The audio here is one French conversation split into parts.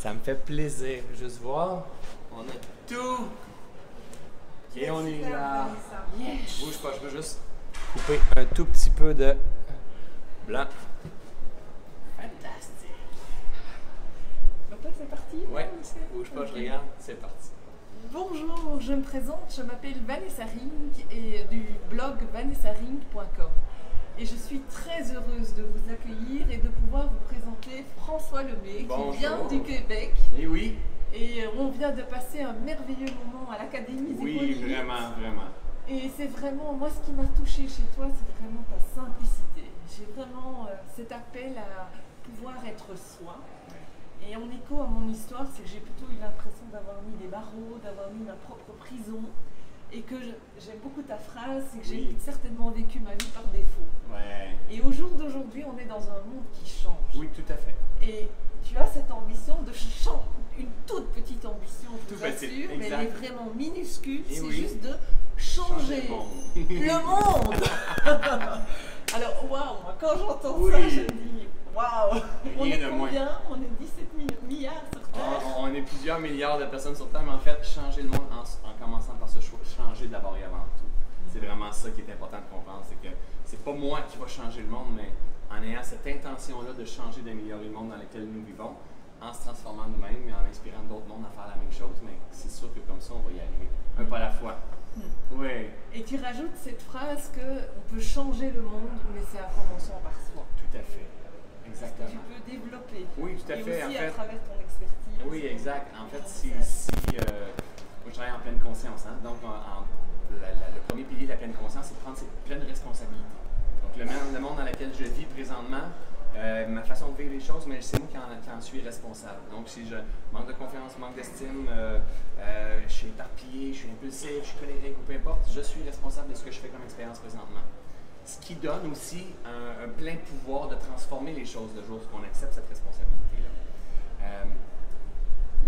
Ça me fait plaisir. Juste voir, on a tout. Et on est là. Yes. Bouge pas, je peux juste couper un tout petit peu de blanc. Fantastique. Donc là, c'est parti. Ouais, bouge pas, je regarde, c'est parti. Bonjour, je me présente, je m'appelle Vanessa Rink et du blog vanessarink.com. Et je suis très heureuse de vous accueillir et de pouvoir vous présenter François Lemay, qui vient du Québec. Et oui. Et on vient de passer un merveilleux moment à l'Académie des Oui, Polypes. vraiment. Et c'est vraiment, moi, ce qui m'a touchée chez toi, c'est vraiment ta simplicité. J'ai vraiment cet appel à pouvoir être soi. Et en écho à mon histoire, c'est que j'ai plutôt eu l'impression d'avoir mis des barreaux, d'avoir mis ma propre prison. Et que j'aime beaucoup ta phrase, c'est que j'ai certainement vécu ma vie par défaut. Ouais. Et au jour d'aujourd'hui, on est dans un monde qui change. Oui, tout à fait. Et tu as cette ambition de changer, une toute petite ambition, je vous petit, assure, mais exact. elle est vraiment minuscule, Et c'est oui. juste de changer le monde. Alors, waouh, moi, quand j'entends ça, je me dis, waouh, on Rien est de moins. combien? On est 17 milliards sur Terre. On est plusieurs milliards de personnes sur Terre, mais en fait, changer le monde en commençant par ce choix, changer d'abord et avant tout. C'est vraiment ça qui est important de comprendre, c'est que c'est pas moi qui va changer le monde, mais en ayant cette intention-là de changer, d'améliorer le monde dans lequel nous vivons, en se transformant nous-mêmes et en inspirant d'autres mondes à faire la même chose, mais c'est sûr que comme ça, on va y arriver. Un pas à la fois. Oui. Et tu rajoutes cette phrase qu'on peut changer le monde, mais c'est en commençant par soi. Tout à fait. Que Exactement. tu peux développer. Oui, tout à Et fait. aussi En fait, à travers ton expertise. oui, exact. En fait, moi je travaille en pleine conscience. Hein? Donc, le premier pilier de la pleine conscience, c'est de prendre ses pleines responsabilités. Donc, le monde dans lequel je vis présentement, ma façon de vivre les choses, mais c'est moi qui en suis responsable. Donc, si je manque de confiance, manque d'estime, je suis éparpillé, je suis impulsif, je suis colérique ou peu importe, je suis responsable de ce que je fais comme expérience présentement. Ce qui donne aussi un plein pouvoir de transformer les choses le jour où on accepte cette responsabilité-là.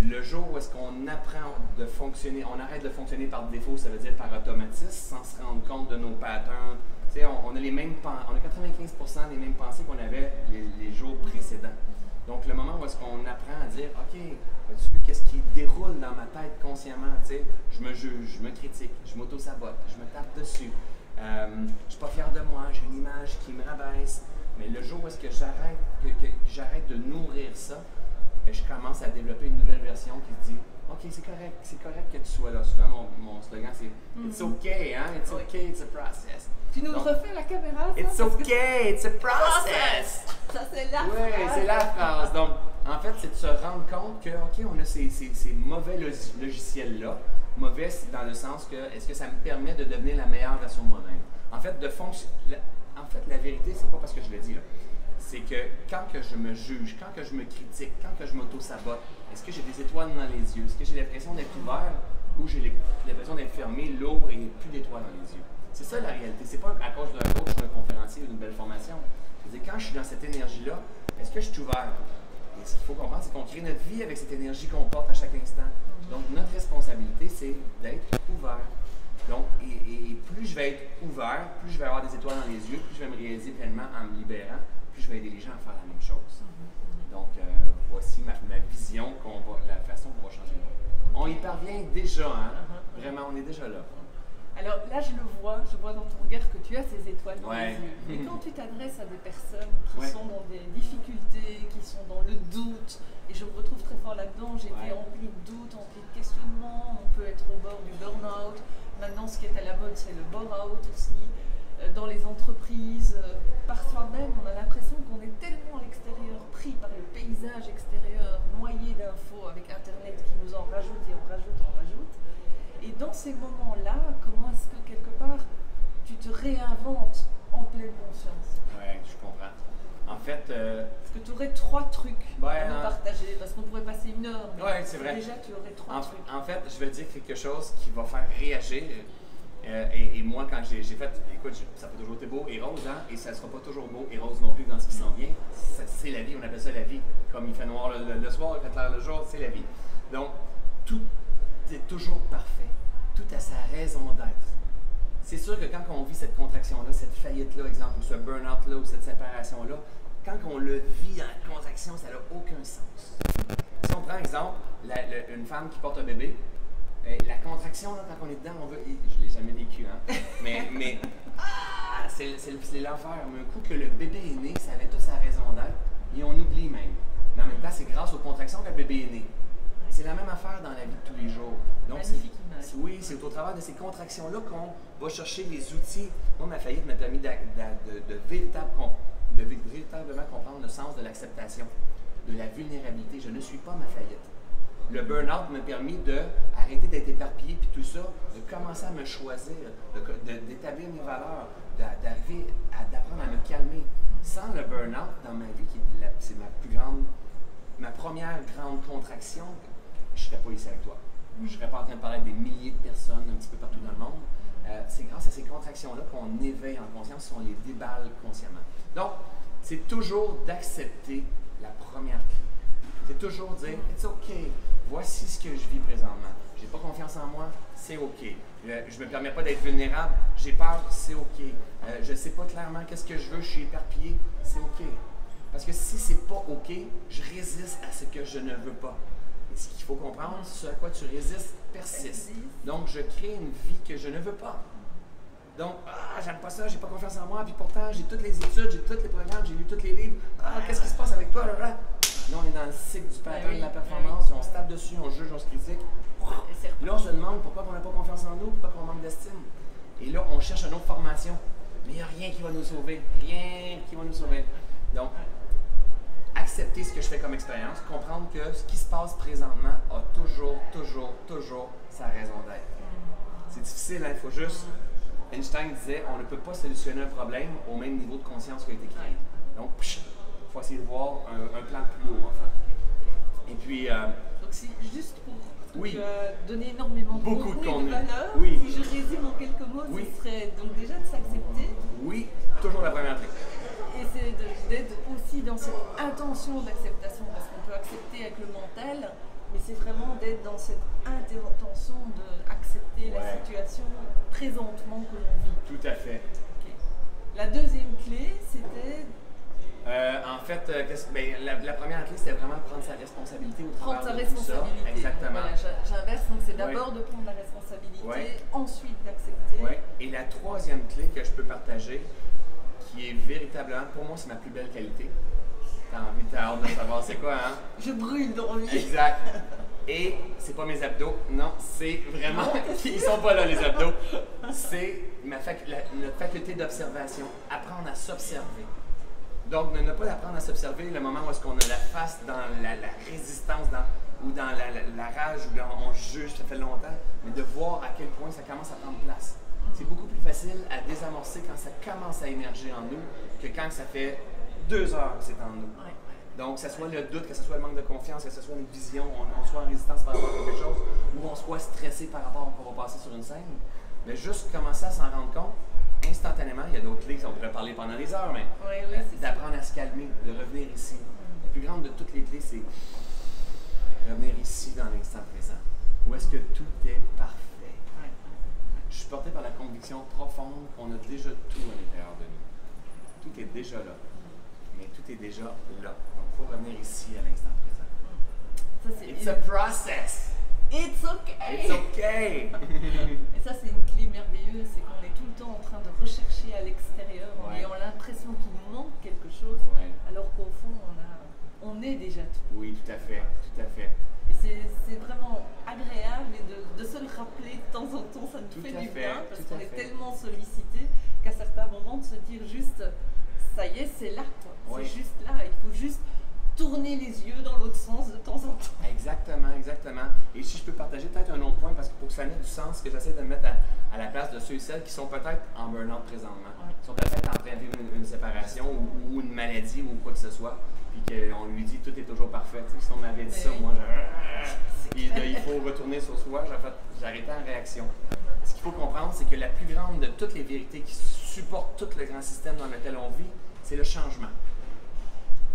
Le jour où est-ce qu'on apprend de fonctionner, on arrête de fonctionner par défaut, ça veut dire par automatisme, sans se rendre compte de nos patterns. Tu sais, on a 95% des mêmes pensées qu'on avait les jours précédents. Donc, le moment où est-ce qu'on apprend à dire, OK, as-tu vu qu'est-ce qui déroule dans ma tête consciemment? Tu sais, je me juge, je me critique, je m'auto-sabote, je me tape dessus. Je ne suis pas fier de moi, j'ai une image qui me rabaisse. Mais le jour où est-ce que j'arrête de nourrir ça, je commence à développer une nouvelle version qui se dit OK, c'est correct que tu sois là. Souvent, mon slogan, c'est It's okay, hein? It's okay, it's a process. Tu nous refais la caméra, ça? It's okay, it's a process! Ça, c'est la Oui, phrase. c'est la phrase. Donc, en fait, c'est de se rendre compte que, OK, on a ces mauvais logiciels-là. Mauvais dans le sens que, est-ce que ça me permet de devenir la meilleure version de moi-même? En fait, la vérité, c'est pas parce que je le dis, là. C'est que quand que je me juge, quand que je me critique, quand que je m'auto-sabote, est-ce que j'ai des étoiles dans les yeux? Est-ce que j'ai l'impression d'être ouvert ou j'ai l'impression d'être fermé, lourd et plus d'étoiles dans les yeux? C'est ça la réalité. C'est pas à cause d'un coach, d'un conférencier ou d'une belle formation. C'est-à-dire, quand je suis dans cette énergie-là, est-ce que je suis ouvert? Et ce qu'il faut comprendre, c'est qu'on crée notre vie avec cette énergie qu'on porte à chaque instant. Donc, notre responsabilité, c'est d'être ouvert. Donc, et plus je vais être ouvert, plus je vais avoir des étoiles dans les yeux, plus je vais me réaliser pleinement en me libérant, plus je vais aider les gens à faire la même chose. Donc, voici ma vision, la façon qu'on va changer le monde. On y parvient déjà, hein? Vraiment, on est déjà là. Alors là, je vois dans ton regard que tu as ces étoiles dans les Ouais. yeux. Et quand tu t'adresses à des personnes qui Ouais. sont dans des difficultés, qui sont dans le doute, et je me retrouve très fort là-dedans, j'ai été emplie de doutes, emplie de questionnements, on peut être au bord du burn-out. Maintenant, ce qui est à la mode, c'est le bore-out aussi. Dans les entreprises, par soi-même, on a l'impression qu'on est tellement à l'extérieur, pris par le paysage extérieur, noyé d'infos avec Internet qui nous en rajoute et en rajoute, en rajoute. Et dans ces moments-là, comment est-ce que quelque part tu te réinventes en pleine conscience? Oui, je comprends. En fait, Est-ce que tu aurais 3 trucs à nous non. partager? Parce qu'on pourrait passer 1 heure. Mais Ouais, c'est vrai. Déjà, tu aurais 3 trucs. En fait, je vais dire quelque chose qui va faire réagir. Et moi, quand j'ai fait, écoute, ça n'a pas toujours été beau et rose, hein, et ça ne sera pas toujours beau et rose non plus dans ce qui s'en vient. C'est la vie, on appelle ça la vie. Comme il fait noir le soir, il fait clair le jour, c'est la vie. Donc, tout est toujours parfait. Tout a sa raison d'être. C'est sûr que quand on vit cette contraction-là, cette faillite-là, exemple, ou ce burn-out-là, ou cette séparation-là, quand on le vit en contraction, ça n'a aucun sens. Si on prend exemple, exemple, une femme qui porte un bébé, la contraction, là, quand on est dedans, on veut. Je l'ai jamais vécu, hein. Mais c'est l'enfer. Mais un coup que le bébé est né, ça avait toute sa raison d'être, et on oublie même. Mais en même temps, c'est grâce aux contractions que le bébé est né. C'est la même affaire dans la vie de tous les jours. Donc, oui, c'est au travers de ces contractions-là qu'on va chercher les outils. Moi, ma faillite m'a permis de véritablement comprendre le sens de l'acceptation, de la vulnérabilité. Je ne suis pas ma faillite. Le burn-out m'a permis d'arrêter d'être éparpillé, puis tout ça, de commencer à me choisir, d'établir mes valeurs, d'apprendre à me calmer. Sans le burn-out dans ma vie, c'est ma première grande contraction, je ne serais pas ici avec toi. Je ne serais pas en train de parler avec des milliers de personnes un petit peu partout dans le monde. C'est grâce à ces contractions-là qu'on éveille en conscience, on les déballe consciemment. Donc, c'est toujours d'accepter la première clé. C'est toujours dire « It's OK, voici ce que je vis présentement. J'ai pas confiance en moi, c'est OK. Je me permets pas d'être vulnérable, j'ai peur, c'est OK. Je sais pas clairement qu'est-ce que je veux, je suis éparpillé, c'est OK. » Parce que si c'est pas OK, je résiste à ce que je ne veux pas. Et ce qu'il faut comprendre, ce à quoi tu résistes persiste. Donc, je crée une vie que je ne veux pas. Donc, j'aime pas ça, j'ai pas confiance en moi, puis pourtant, j'ai toutes les études, j'ai tous les programmes, j'ai lu tous les livres. Qu'est-ce qui se passe avec toi? Là, on est dans le cycle du pattern de la performance, on se tape dessus, on juge, on se critique. Là, on se demande pourquoi on n'a pas confiance en nous, pourquoi on manque d'estime. Et là, on cherche une autre formation. Mais il n'y a rien qui va nous sauver. Rien qui va nous sauver. Donc, accepter ce que je fais comme expérience, comprendre que ce qui se passe présentement a toujours sa raison d'être. C'est difficile, hein? Il faut juste... Einstein disait, on ne peut pas solutionner un problème au même niveau de conscience qui a été créé. Donc, il faut essayer de voir un plan plus haut, enfin. Et puis... donc, c'est juste pour donner énormément de beaucoup de contenu. Valeur. Oui. Si je résume en quelques mots, ce serait donc déjà de s'accepter. Oui, toujours la première clé. Et c'est d'être aussi dans cette intention d'acceptation, parce qu'on peut accepter avec le mental, mais c'est vraiment d'être dans cette intention d'accepter la situation présentement que l'on vit. Tout à fait. Okay. La deuxième clé, c'était... en fait, la première clé, c'était vraiment de prendre sa responsabilité au travers prendre sa de responsabilité. Tout ça. Exactement. Voilà, j'inverse, donc c'est d'abord de prendre la responsabilité, ensuite d'accepter. Oui. Et la troisième clé que je peux partager, qui est véritablement, pour moi, c'est ma plus belle qualité. T'as hâte de savoir c'est quoi, hein? Je brûle d'envie. Exact. Et c'est pas mes abdos, non, c'est vraiment, ils sont pas là les abdos. C'est notre faculté d'observation, apprendre à s'observer. Donc, ne pas apprendre à s'observer le moment où est-ce qu'on a la face dans la résistance ou dans la rage, ou on juge, ça fait longtemps, mais de voir à quel point ça commence à prendre place. C'est beaucoup plus facile à désamorcer quand ça commence à émerger en nous que quand ça fait 2 heures que c'est en nous. Ouais. Donc, que ce soit le doute, que ce soit le manque de confiance, que ce soit une vision, on soit en résistance par rapport à quelque chose, ou on soit stressé par rapport à qu'on va passer sur une scène, mais juste commencer à s'en rendre compte, instantanément, il y a d'autres clés, on pourrait parler pendant des heures, mais d'apprendre à se calmer, de revenir ici. La plus grande de toutes les clés, c'est revenir ici dans l'instant présent, où est-ce que tout est parfait. Je suis porté par la conviction profonde qu'on a déjà tout à l'intérieur de nous. Tout est déjà là. Mais tout est déjà là. Donc, il faut revenir ici à l'instant présent. It's a process. It's okay. It's okay. Et ça, c'est une clé merveilleuse, c'est qu'on est tout le temps en train de rechercher à l'extérieur en ayant l'impression qu'il nous manque quelque chose, alors qu'au fond, on est déjà tout. Oui, tout à fait. Tout à fait. Et c'est vraiment agréable et de se le rappeler de temps en temps, ça nous fait du bien, parce qu'on est tellement sollicité qu'à certains moments, de se dire juste, ça y est, c'est là, quoi. C'est juste là, il faut juste tourner les yeux dans l'autre sens de temps en temps. Exactement, exactement. Et si je peux partager peut-être un autre point, parce que pour que ça ait du sens, que j'essaie de mettre à la place de ceux et celles qui sont peut-être en burn-out présentement, qui sont peut-être en train de vivre une séparation ou une maladie ou quoi que ce soit, puis qu'on lui dit tout est toujours parfait. Tu sais, si on m'avait dit ça, moi, il faut retourner sur soi, j'arrêtais en réaction. Ce qu'il faut comprendre, c'est que la plus grande de toutes les vérités qui supportent tout le grand système dans lequel on vit, c'est le changement.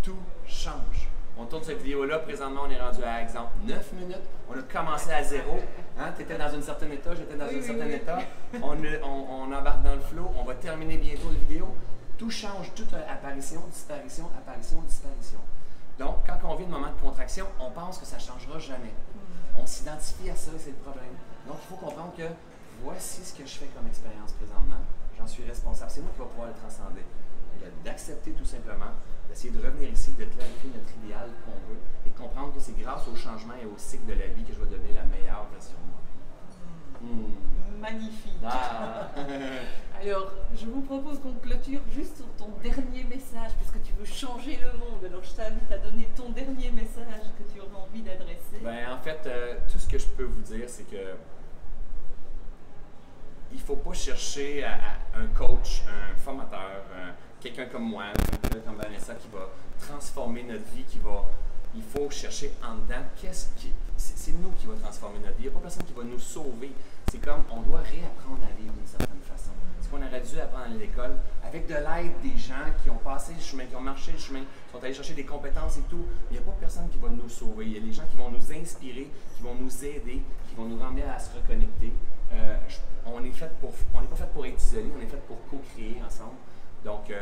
Tout change. On tourne cette vidéo-là, présentement on est rendu à exemple 9 minutes, on a commencé à 0, hein? Tu étais dans un certain état, j'étais dans un certain état, on embarque dans le flow, on va terminer bientôt la vidéo, tout change, toute apparition, disparition, apparition, disparition. Donc, quand on vit un moment de contraction, on pense que ça ne changera jamais. On s'identifie à ça et c'est le problème. Donc, il faut comprendre que voici ce que je fais comme expérience présentement. J'en suis responsable. C'est moi qui vais pouvoir le transcender. D'accepter tout simplement, d'essayer de revenir ici, de clarifier notre idéal qu'on veut et de comprendre que c'est grâce au changement et au cycle de la vie que je vais donner la meilleure version de moi. Magnifique. Ah. Alors, je vous propose qu'on clôture juste sur ton dernier message, puisque tu veux changer le monde. Alors, je t'invite à donner ton dernier message que tu aurais envie d'adresser. Ben, en fait, tout ce que je peux vous dire, c'est que il ne faut pas chercher un coach, un formateur, quelqu'un comme moi, quelqu'un comme Vanessa qui va transformer notre vie, il faut chercher en dedans c'est nous qui va transformer notre vie. Il n'y a pas personne qui va nous sauver. C'est comme on doit réapprendre à vivre d'une certaine façon. Ce qu'on aurait dû apprendre à l'école, avec de l'aide des gens qui ont passé le chemin, qui ont marché le chemin, qui sont allés chercher des compétences et tout. Il n'y a pas personne qui va nous sauver. Il y a des gens qui vont nous inspirer, qui vont nous aider, qui vont nous ramener à se reconnecter. On n'est pas fait pour être isolé, on est fait pour co-créer ensemble. Donc,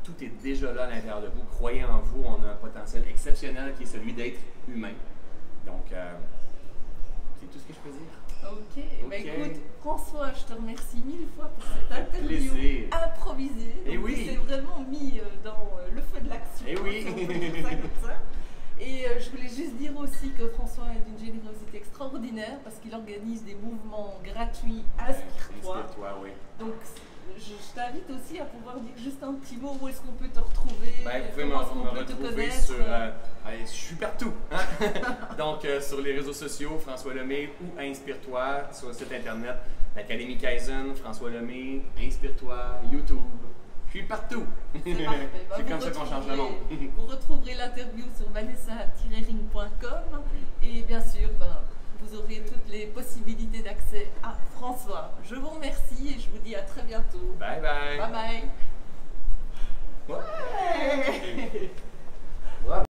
tout est déjà là à l'intérieur de vous. Croyez en vous, on a un potentiel exceptionnel qui est celui d'être humain. Donc, c'est tout ce que je peux dire. Ok. Ben écoute, François, je te remercie 1000 fois pour cette interview improvisée. Et oui. Tu t'es vraiment mis dans le feu de l'action. Et oui. Si on peut dire ça comme ça. Et je voulais juste dire aussi que François est d'une générosité extraordinaire parce qu'il organise des mouvements gratuits Inspire-toi. Inspire-toi, oui. Donc, je t'invite aussi à pouvoir dire juste un petit mot, où est-ce qu'on peut te retrouver, Ben, vous pouvez me retrouver sur... je suis partout. Hein? Donc, sur les réseaux sociaux, François Lemay ou Inspire-toi, sur le site internet, l'Académie Kaizen, François Lemay, Inspire-toi, YouTube. Je suis partout. C'est parfait. Ben, c'est comme ça qu'on change le monde. Vous retrouverez l'interview sur vanessa-ring.com et bien sûr, vous aurez toutes les possibilités d'accès à François. Je vous remercie et je vous dis à très bientôt. Bye bye. Bye bye. Ouais.